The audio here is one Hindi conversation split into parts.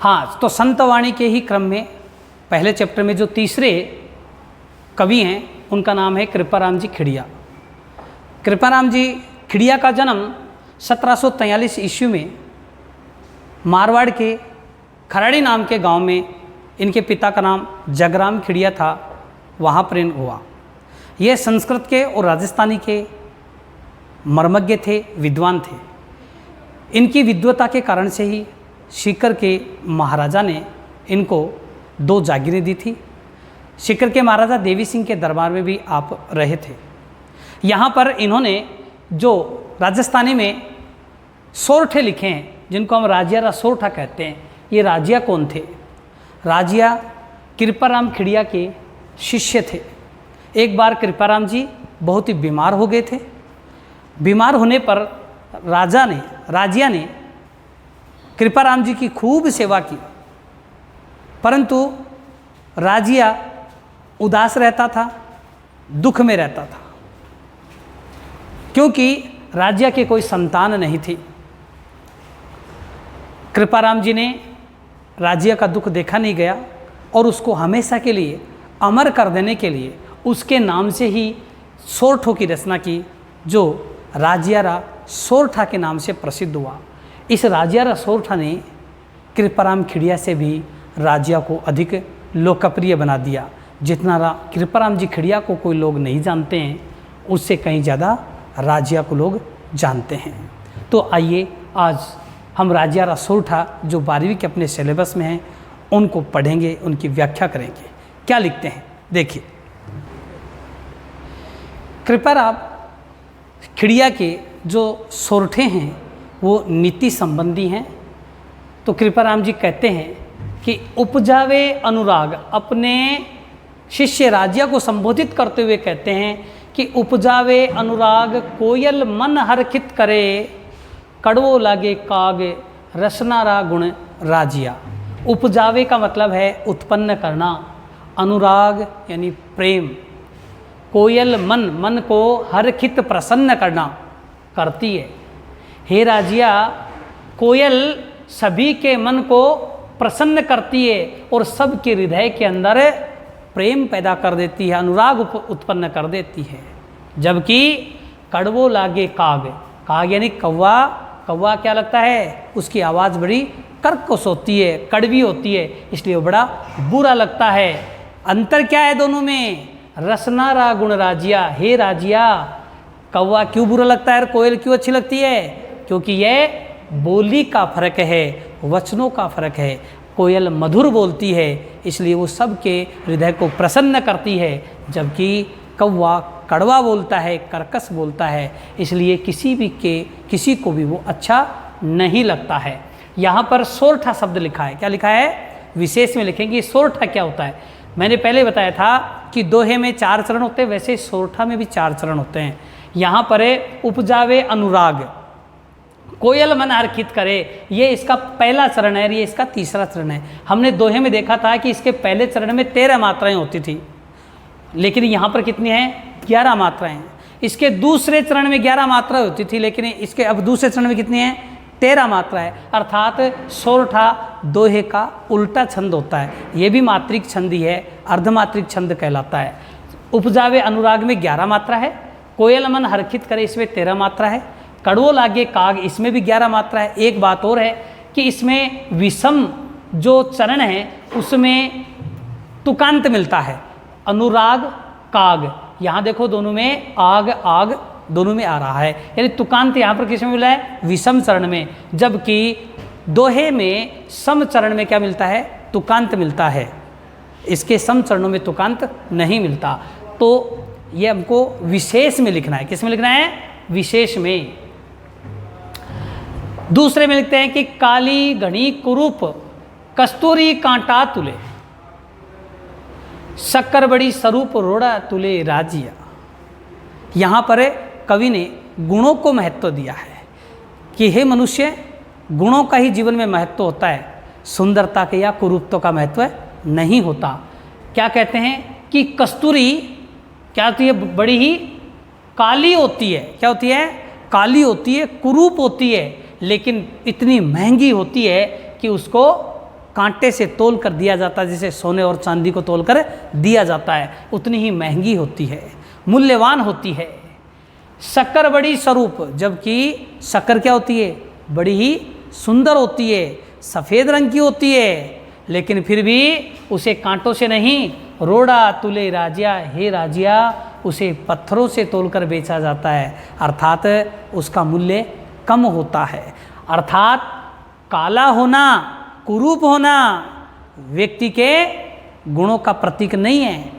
हाँ, तो संतवाणी के ही क्रम में पहले चैप्टर में जो तीसरे कवि हैं उनका नाम है कृपाराम जी खिड़िया। कृपाराम जी खिड़िया का जन्म 1743 ईस्वी में मारवाड़ के खराड़ी नाम के गांव में, इनके पिता का नाम जगराम खिड़िया था, वहाँ पर इन हुआ। ये संस्कृत के और राजस्थानी के मर्मज्ञ थे, विद्वान थे। इनकी विद्वता के कारण से ही सीकर के महाराजा ने इनको 2 जागीरें दी थी। सीकर के महाराजा देवी सिंह के दरबार में भी आप रहे थे। यहाँ पर इन्होंने जो राजस्थानी में सोरठे लिखे हैं, जिनको हम राजिया सोरठा कहते हैं, ये राजिया कौन थे? राजिया कृपाराम खिड़िया के शिष्य थे। एक बार कृपाराम जी बहुत ही बीमार हो गए थे। बीमार होने पर राजिया ने कृपाराम जी की खूब सेवा की, परंतु राजिया उदास रहता था, दुख में रहता था, क्योंकि राजिया के कोई संतान नहीं थी। कृपाराम जी ने राजिया का दुख देखा नहीं गया और उसको हमेशा के लिए अमर कर देने के लिए उसके नाम से ही सोरठों की रचना की, जो राजियारा सोरठा के नाम से प्रसिद्ध हुआ। इस राजियारा सोरठा ने कृपाराम खिड़िया से भी राजिया को अधिक लोकप्रिय बना दिया। जितना कृपाराम जी खिड़िया को कोई लोग नहीं जानते हैं, उससे कहीं ज़्यादा राजिया को लोग जानते हैं। तो आइए आज हम राजियारा सोरठा जो 12वीं के अपने सिलेबस में हैं उनको पढ़ेंगे, उनकी व्याख्या करेंगे। क्या लिखते हैं देखिए। कृपाराम खिड़िया के जो सोरठे हैं वो नीति संबंधी हैं। तो कृपाराम जी कहते हैं कि उपजावे अनुराग, अपने शिष्य राजिया को संबोधित करते हुए कहते हैं कि उपजावे अनुराग कोयल मन हरखित करे, कड़वो लागे काग रसनारा गुण राजिया। उपजावे का मतलब है उत्पन्न करना, अनुराग यानी प्रेम, कोयल मन को हरखित प्रसन्न करना करती है। हे राजिया, कोयल सभी के मन को प्रसन्न करती है और सबके हृदय के अंदर प्रेम पैदा कर देती है, अनुराग उत्पन्न कर देती है। जबकि कड़वो लागे काग, काग यानी कौवा, कौवा क्या लगता है? उसकी आवाज़ बड़ी कर्कश होती है, कड़वी होती है, इसलिए वो बड़ा बुरा लगता है। अंतर क्या है दोनों में? रसनारा गुण राजिया। हे राजिया, कौवा क्यों बुरा लगता है और कोयल क्यों अच्छी लगती है? क्योंकि यह बोली का फर्क है, वचनों का फर्क है। कोयल मधुर बोलती है, इसलिए वो सबके हृदय को प्रसन्न करती है, जबकि कौवा कड़वा बोलता है, कर्कश बोलता है, इसलिए किसी को भी वो अच्छा नहीं लगता है। यहाँ पर सोरठा शब्द लिखा है। क्या लिखा है? विशेष में लिखेंगे। सोरठा क्या होता है? मैंने पहले बताया था कि दोहे में 4 चरण होते हैं, वैसे सोरठा में भी 4 चरण होते हैं। यहाँ पर है उपजावे अनुराग, कोयल मन हरखित करे, ये इसका पहला चरण है, ये इसका तीसरा चरण है। हमने दोहे में देखा था कि इसके पहले चरण में 13 मात्राएं होती थी, लेकिन यहाँ पर कितनी हैं? 11 मात्राएं हैं। इसके दूसरे चरण में 11 मात्राएं होती थी, लेकिन इसके अब दूसरे चरण में कितनी हैं? 13 मात्राएं। अर्थात सोरठा दोहे का उल्टा छंद होता है। ये भी मात्रिक छंद ही है, अर्धमात्रिक छंद कहलाता है। उपजावे अनुराग में 11 मात्रा है, कोयल मन हरखित करे इसमें 13 मात्रा है, कड़वो लागे काग इसमें भी 11 मात्रा है। एक बात और है कि इसमें विषम जो चरण है उसमें तुकांत मिलता है, अनुराग काग। यहाँ देखो दोनों में आग आग दोनों में आ रहा है, यानी तुकांत यहाँ पर किसमें मिला है? विषम चरण में। जबकि दोहे में सम चरण में क्या मिलता है? तुकांत मिलता है। इसके सम चरणों में तुकांत नहीं मिलता। तो ये हमको विशेष में लिखना है। किस में लिखना है? विशेष में। दूसरे में लिखते हैं कि काली घनी कुरूप कस्तूरी कांटा तुले, शक्कर बड़ी स्वरूप रोड़ा तुले राजिया। यहाँ पर कवि ने गुणों को महत्व दिया है कि हे मनुष्य, गुणों का ही जीवन में महत्व होता है, सुंदरता के या कुरूपता का महत्व नहीं होता। क्या कहते हैं कि कस्तूरी क्या होती है? बड़ी ही काली होती है। क्या होती है? काली होती है, कुरूप होती है, लेकिन इतनी महंगी होती है कि उसको कांटे से तोल कर दिया जाता है, जैसे सोने और चांदी को तोल कर दिया जाता है, उतनी ही महंगी होती है, मूल्यवान होती है। शक्कर बड़ी स्वरूप, जबकि शक्कर क्या होती है? बड़ी ही सुंदर होती है, सफ़ेद रंग की होती है, लेकिन फिर भी उसे कांटों से नहीं, रोड़ा तुले राजिया, हे राजिया, उसे पत्थरों से तोलकर बेचा जाता है, अर्थात उसका मूल्य कम होता है। अर्थात काला होना, कुरूप होना व्यक्ति के गुणों का प्रतीक नहीं है।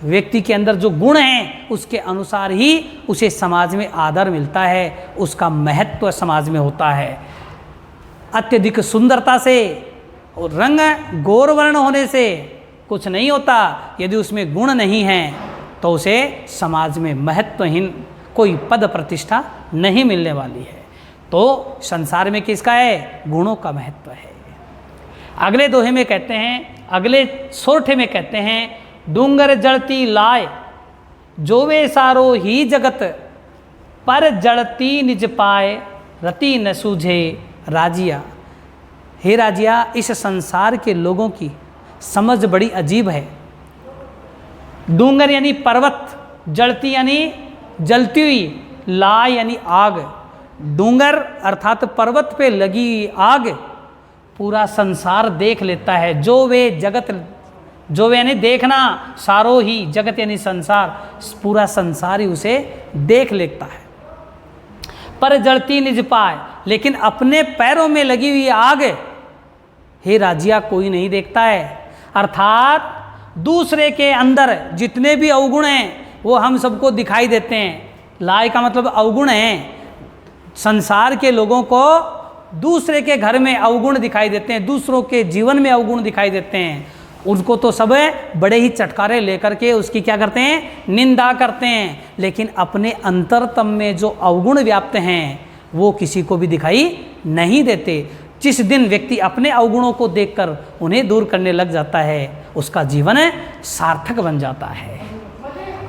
व्यक्ति के अंदर जो गुण हैं उसके अनुसार ही उसे समाज में आदर मिलता है, उसका महत्व समाज में होता है। अत्यधिक सुंदरता से और रंग गौर वर्ण होने से कुछ नहीं होता, यदि उसमें गुण नहीं हैं तो उसे समाज में महत्वहीन कोई पद प्रतिष्ठा नहीं मिलने वाली है। तो संसार में किसका है? गुणों का महत्व है। अगले दोहे में कहते हैं, अगले सोरठे में कहते हैं, डूंगर जड़ती लाय जोवे सारो ही जगत, पर जड़ती निज पाए रति न सूझे राजिया। हे राजिया, इस संसार के लोगों की समझ बड़ी अजीब है। डूंगर यानी पर्वत, जड़ती यानी जलती हुई, लाय यानी आग। डूंगर अर्थात पर्वत पे लगी आग पूरा संसार देख लेता है। जो वे जगत, जो वे यानी देखना, सारो ही जगत यानी संसार, पूरा संसार ही उसे देख लेता है। पर जड़ती निज पाए, लेकिन अपने पैरों में लगी हुई आग हे राजिया कोई नहीं देखता है। अर्थात दूसरे के अंदर जितने भी अवगुण हैं वो हम सबको दिखाई देते हैं। लाय का मतलब अवगुण है। संसार के लोगों को दूसरे के घर में अवगुण दिखाई देते हैं, दूसरों के जीवन में अवगुण दिखाई देते हैं। उनको तो सब बड़े ही चटकारे लेकर के उसकी क्या करते हैं? निंदा करते हैं। लेकिन अपने अंतरतम में जो अवगुण व्याप्त हैं वो किसी को भी दिखाई नहीं देते। जिस दिन व्यक्ति अपने अवगुणों को देखकर उन्हें दूर करने लग जाता है, उसका जीवन सार्थक बन जाता है।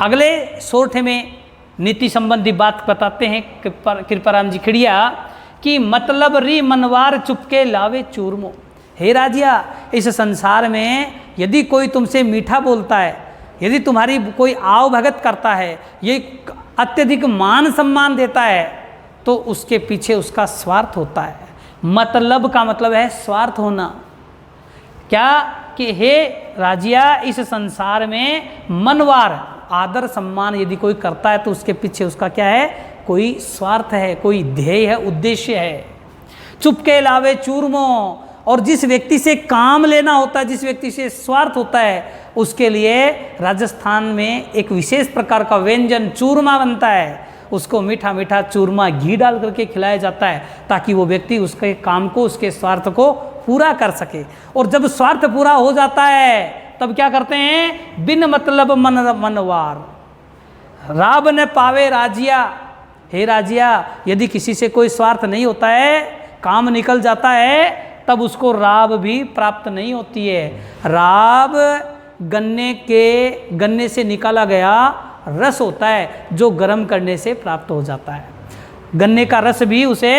अगले सोरठे में नीति संबंधी बात बताते हैं कृपाराम जी खिड़िया कि मतलब री मनवार चुपके लावे चूरमो। हे राजिया, इस संसार में यदि कोई तुमसे मीठा बोलता है, यदि तुम्हारी कोई आव भगत करता है, ये अत्यधिक मान सम्मान देता है, तो उसके पीछे उसका स्वार्थ होता है। मतलब का मतलब है स्वार्थ होना। क्या कि हे राजिया, इस संसार में मनवार आदर सम्मान यदि कोई करता है तो उसके पीछे उसका क्या है? कोई स्वार्थ है, कोई ध्येय है, उद्देश्य है। चुपके लावे चूरमो, और जिस व्यक्ति से काम लेना होता है, जिस व्यक्ति से स्वार्थ होता है, उसके लिए राजस्थान में एक विशेष प्रकार का व्यंजन चूरमा बनता है। उसको मीठा मीठा चूरमा घी डाल करके खिलाया जाता है ताकि वो व्यक्ति उसके काम को, उसके स्वार्थ को पूरा कर सके। और जब स्वार्थ पूरा हो जाता है तब क्या करते हैं? बिन मतलब मनवार राब न पावे राजिया। हे राजिया, यदि किसी से कोई स्वार्थ नहीं होता है, काम निकल जाता है, तब उसको राब भी प्राप्त नहीं होती है। राब गन्ने से निकाला गया रस होता है जो गर्म करने से प्राप्त हो जाता है। गन्ने का रस भी उसे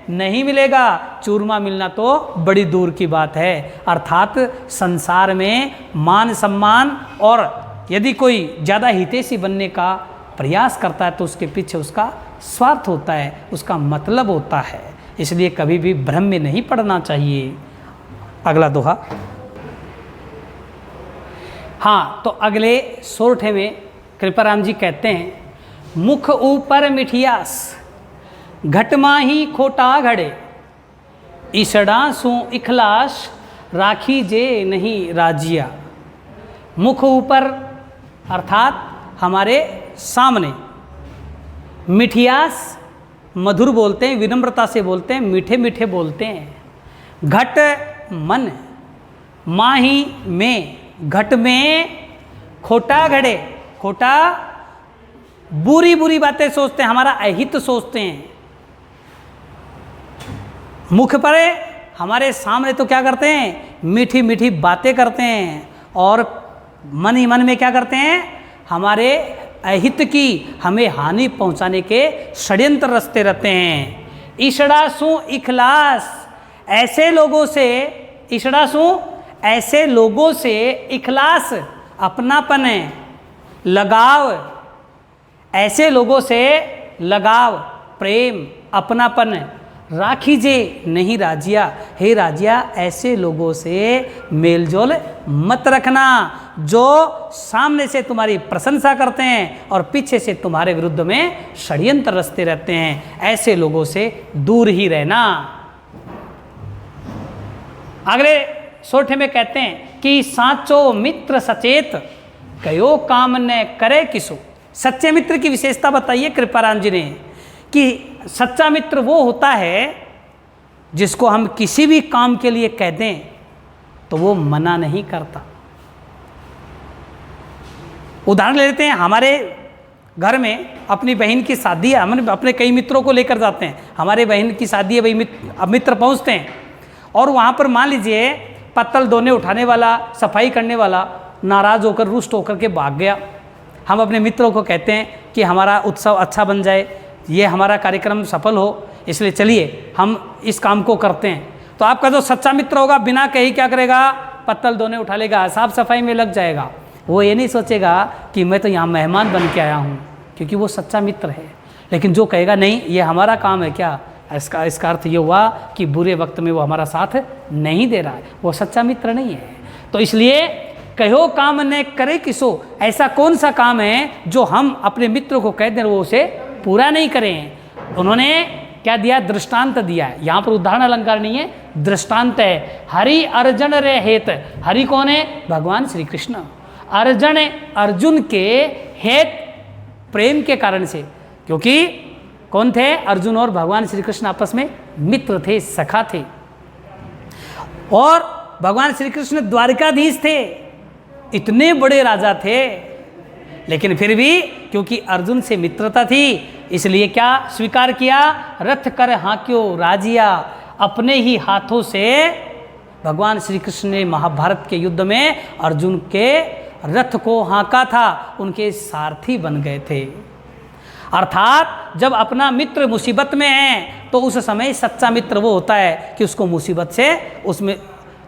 नहीं मिलेगा, चूरमा मिलना तो बड़ी दूर की बात है। अर्थात संसार में मान सम्मान, और यदि कोई ज़्यादा हितैषी बनने का प्रयास करता है तो उसके पीछे उसका स्वार्थ होता है, उसका मतलब होता है। इसलिए कभी भी भ्रम में नहीं पड़ना चाहिए। अगला दोहा। हाँ, तो अगले सोरठे में कृपाराम जी कहते हैं, मुख ऊपर मिठियास घटमा ही खोटा घड़े, ईसड़ा सु इखलास राखी जे नहीं राजिया। मुख ऊपर अर्थात हमारे सामने, मिठियास मधुर बोलते हैं, विनम्रता से बोलते हैं, मीठे मीठे बोलते हैं। घट मन, माही में, घट में खोटा घड़े, खोटा बुरी बुरी बातें सोचते हैं, हमारा अहित सोचते हैं। मुख पर हमारे सामने तो क्या करते हैं? मीठी मीठी बातें करते हैं, और मन ही मन में क्या करते हैं? हमारे अहित की, हमें हानि पहुंचाने के षड्यंत्र रचते रहते हैं। ईशड़ा सु इखलास, ऐसे लोगों से, ईशड़ा सु ऐसे लोगों से इखलास, अपनापन, लगाव, ऐसे लोगों से लगाव, प्रेम, अपनापन राखीजे नहीं राजिया। हे राजिया, ऐसे लोगों से मेलजोल मत रखना जो सामने से तुम्हारी प्रशंसा करते हैं और पीछे से तुम्हारे विरुद्ध में षड्यंत्र रचते रहते हैं। ऐसे लोगों से दूर ही रहना। अगले सोठे में कहते हैं कि साचो मित्र सचेत, कयो काम न करे किसो। सच्चे मित्र की विशेषता बताइए कृपाराम जी ने कि सच्चा मित्र वो होता है जिसको हम किसी भी काम के लिए कह दें तो वो मना नहीं करता। उदाहरण ले लेते हैं, हमारे घर में अपनी बहन की शादी है, हम अपने कई मित्रों को लेकर जाते हैं, हमारे बहन की शादी है, भाई मित्र पहुंचते हैं और वहाँ पर मान लीजिए पत्तल धोने उठाने वाला, सफाई करने वाला नाराज़ होकर, रुष्ट होकर के भाग गया। हम अपने मित्रों को कहते हैं कि हमारा उत्सव अच्छा बन जाए, ये हमारा कार्यक्रम सफल हो, इसलिए चलिए हम इस काम को करते हैं। तो आपका जो सच्चा मित्र होगा बिना कहीं क्या करेगा, पत्तल धोने उठा लेगा, साफ सफाई में लग जाएगा। वो ये नहीं सोचेगा कि मैं तो यहाँ मेहमान बन के आया हूँ, क्योंकि वो सच्चा मित्र है। लेकिन जो कहेगा नहीं ये हमारा काम है क्या, इसका अर्थ ये हुआ कि बुरे वक्त में वो हमारा साथ नहीं दे रहा है, वो सच्चा मित्र नहीं है। तो इसलिए कहो काम न करे किसो, ऐसा कौन सा काम है जो हम अपने मित्र को कह दें वो उसे पूरा नहीं करें। उन्होंने क्या दिया, दृष्टांत दिया है। यहाँ पर उदाहरण अलंकार नहीं है, दृष्टांत है। हरि अर्जुन रे हेत, हरि कौन है, भगवान श्री कृष्ण। अर्जुन, अर्जुन के हेत, प्रेम के कारण से, क्योंकि कौन थे, अर्जुन और भगवान श्री कृष्ण आपस में मित्र थे, सखा थे। और भगवान श्री कृष्ण द्वारिकाधीश थे, इतने बड़े राजा थे, लेकिन फिर भी क्योंकि अर्जुन से मित्रता थी इसलिए क्या स्वीकार किया, रथ कर हाँक्यो राजिया। अपने ही हाथों से भगवान श्री कृष्ण ने महाभारत के युद्ध में अर्जुन के रथ को हाँका था, उनके सारथी बन गए थे। अर्थात जब अपना मित्र मुसीबत में है तो उस समय सच्चा मित्र वो होता है कि उसको मुसीबत से, उसमें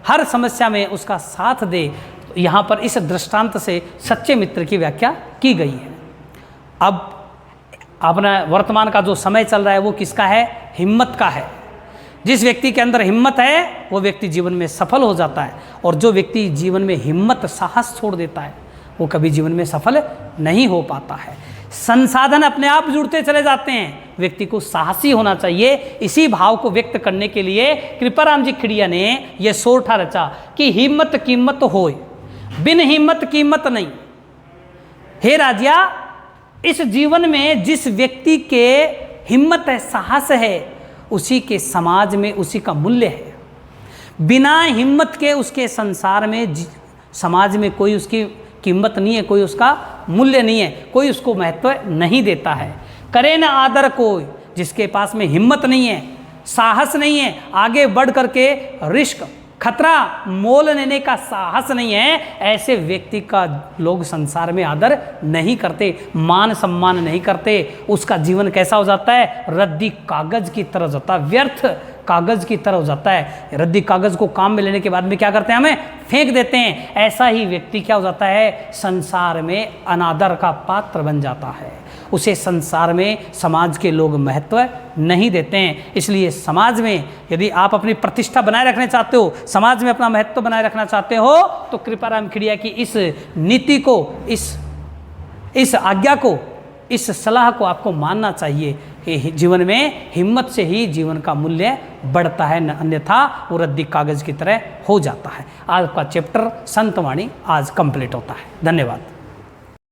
हर समस्या में उसका साथ दे। यहाँ पर इस दृष्टांत से सच्चे मित्र की व्याख्या की गई है। अब अपना वर्तमान का जो समय चल रहा है वो किसका है, हिम्मत का है। जिस व्यक्ति के अंदर हिम्मत है वो व्यक्ति जीवन में सफल हो जाता है, और जो व्यक्ति जीवन में हिम्मत, साहस छोड़ देता है वो कभी जीवन में सफल नहीं हो पाता है। संसाधन अपने आप जुड़ते चले जाते हैं, व्यक्ति को साहसी होना चाहिए। इसी भाव को व्यक्त करने के लिए कृपाराम जी खिड़िया ने यह सोरठा रचा कि हिम्मत कीमत होय, बिन हिम्मत कीमत नहीं। हे राजिया, इस जीवन में जिस व्यक्ति के हिम्मत है, साहस है, उसी के समाज में उसी का मूल्य है। बिना हिम्मत के उसके संसार में, समाज में कोई उसकी कीमत नहीं है, कोई उसका मूल्य नहीं है, कोई उसको महत्व नहीं देता है। करे न आदर कोई, जिसके पास में हिम्मत नहीं है, साहस नहीं है, आगे बढ़ करके रिस्क, खतरा मोल लेने का साहस नहीं है, ऐसे व्यक्ति का लोग संसार में आदर नहीं करते, मान सम्मान नहीं करते। उसका जीवन कैसा हो जाता है, रद्दी कागज की तरह जाता है, व्यर्थ कागज की तरह हो जाता है। रद्दी कागज को काम में लेने के बाद में क्या करते हैं, हमें फेंक देते हैं। ऐसा ही व्यक्ति क्या हो जाता है, संसार में अनादर का पात्र बन जाता है। उसे संसार में समाज के लोग महत्व नहीं देते हैं। इसलिए समाज में यदि आप अपनी प्रतिष्ठा बनाए रखना चाहते हो, समाज में अपना महत्व बनाए रखना चाहते हो, तो कृपाराम खिड़िया की इस नीति को, इस आज्ञा को, इस सलाह को आपको मानना चाहिए कि जीवन में हिम्मत से ही जीवन का मूल्य बढ़ता है, अन्यथा वो रद्दी कागज की तरह हो जाता है। आज का चैप्टर संतवाणी आज कंप्लीट होता है। धन्यवाद।